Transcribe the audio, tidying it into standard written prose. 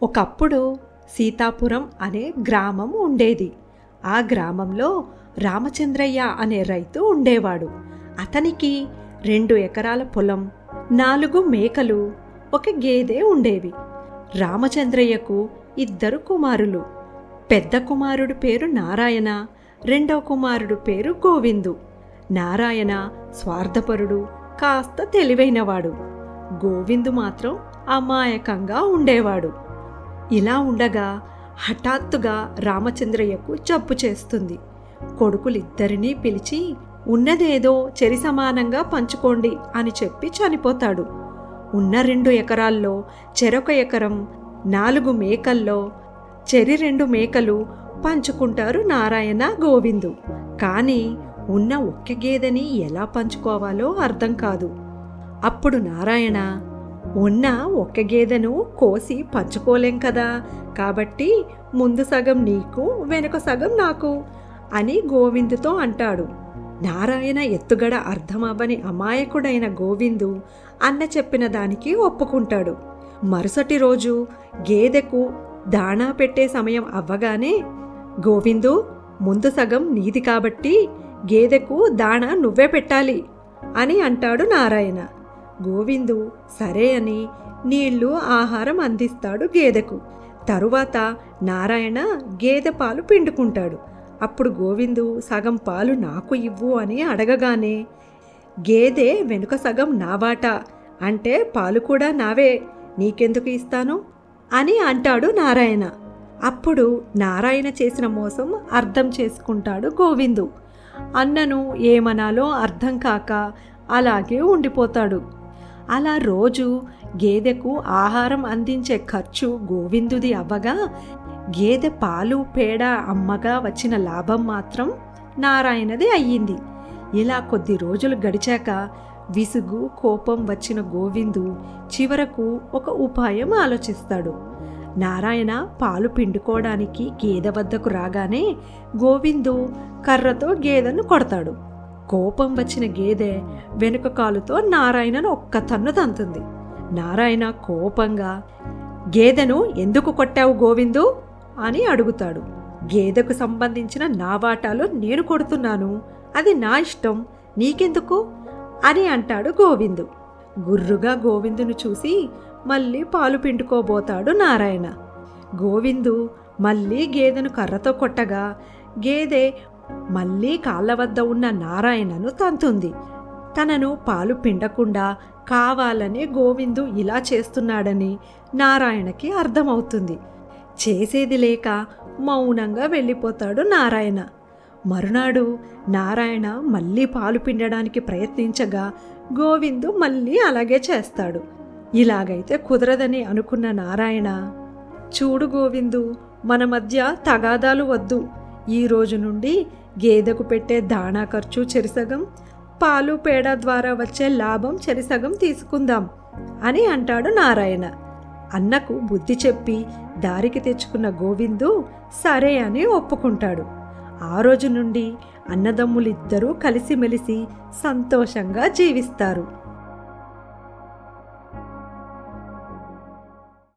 ఒకప్పుడు సీతాపురం అనే గ్రామం ఉండేది. ఆ గ్రామంలో రామచంద్రయ్య అనే రైతు ఉండేవాడు. అతనికి 2 ఎకరాల పొలం, 4 మేకలు, 1 గేదె ఉండేవి. రామచంద్రయ్యకు 2 కుమారులు. పెద్ద కుమారుడు పేరు నారాయణ, రెండవ కుమారుడు పేరు గోవిందు. నారాయణ స్వార్థపరుడు, కాస్త తెలివైనవాడు. గోవిందు మాత్రం అమాయకంగా ఉండేవాడు. ఇలా ఉండగా హఠాత్తుగా రామచంద్రయ్యకు జబ్బు చేస్తుంది. కొడుకులిద్దరినీ పిలిచి ఉన్నదేదో చెరి సమానంగా పంచుకోండి అని చెప్పి చనిపోతాడు. ఉన్న 2 ఎకరాల్లో చెరొక ఎకరం, 4 మేకల్లో చెరి 2 మేకలు పంచుకుంటారు నారాయణ, గోవిందు. కానీ ఉన్న 1 గేదెని ఎలా పంచుకోవాలో అర్థం కాదు. అప్పుడు నారాయణ, ఉన్న 1 గేదెను కోసి పంచుకోలేం కదా, కాబట్టి ముందు సగం నీకు, వెనుక సగం నాకు అని గోవిందుతో అంటాడు. నారాయణ ఎత్తుగడ అర్థమవ్వని అమాయకుడైన గోవిందు అన్న చెప్పిన దానికి ఒప్పుకుంటాడు. మరుసటి రోజు గేదెకు దాణా పెట్టే సమయం అవ్వగానే, గోవిందు, ముందు సగం నీది కాబట్టి గేదెకు దాణా నువ్వే పెట్టాలి అని అంటాడు నారాయణ. గోవిందు సరే అని నీళ్లు, ఆహారం అందిస్తాడు గేదెకు. తరువాత నారాయణ గేదె పాలు పిండుకుంటాడు. అప్పుడు గోవిందు సగం పాలు నాకు ఇవ్వు అని అడగగానే, గేదె వెనుక సగం నా వాటా, అంటే పాలు కూడా నావే, నీకెందుకు ఇస్తాను అని అంటాడు నారాయణ. అప్పుడు నారాయణ చేసిన మోసం అర్థం చేసుకుంటాడు గోవిందు. అన్నను ఏమనాలో అర్థం కాక అలాగే ఉండిపోతాడు. అలా రోజు గేదెకు ఆహారం అందించే ఖర్చు గోవిందుది అవ్వగా, గేదె పాలు పేడ అమ్మగా వచ్చిన లాభం మాత్రం నారాయణది అయ్యింది. ఇలా కొద్ది రోజులు గడిచాక విసుగు, కోపం వచ్చిన గోవిందు చివరకు ఒక ఉపాయం ఆలోచిస్తాడు. నారాయణ పాలు పిండుకోవడానికి గేదె వద్దకు రాగానే గోవిందు కర్రతో గేదెను కొడతాడు. కోపం వచ్చిన గేదె వెనుక కాలుతో నారాయణను ఒక్క తన్ను తంతుంది. నారాయణ కోపంగా, గేదెను ఎందుకు కొట్టావు గోవిందు అని అడుగుతాడు. గేదెకు సంబంధించిన నా వాటాలో నేను కొడుతున్నాను, అది నా ఇష్టం, నీకెందుకు అని అంటాడు గోవిందు. గుర్రుగా గోవిందును చూసి మళ్ళీ పాలు పిండుకోబోతాడు నారాయణ. గోవిందు మళ్ళీ గేదెను కర్రతో కొట్టగా గేదె మళ్ళీ కాళ్ళ వద్ద ఉన్న నారాయణను తంతుంది. తనను పాలు పిండకుండా కావాలని గోవిందు ఇలా చేస్తున్నాడని నారాయణకి అర్థమవుతుంది. చేసేది లేక మౌనంగా వెళ్ళిపోతాడు నారాయణ. మరునాడు నారాయణ మళ్ళీ పాలు పిండడానికి ప్రయత్నించగా గోవిందు మళ్ళీ అలాగే చేస్తాడు. ఇలాగైతే కుదరదని అనుకున్న నారాయణ, చూడు గోవిందు, మన మధ్య తగాదాలు వద్దు, ఈ రోజు నుండి గేదెకు పెట్టే దాణా ఖర్చు చెరిసగం, పాలు పేడ ద్వారా వచ్చే లాభం చెరిసగం తీసుకుందాం అని అంటాడు నారాయణ. అన్నకు బుద్ధి చెప్పి దారికి తెచ్చుకున్న గోవిందు సరే అని ఒప్పుకుంటాడు. ఆ రోజు నుండి అన్నదమ్ములిద్దరూ కలిసిమెలిసి సంతోషంగా జీవిస్తారు.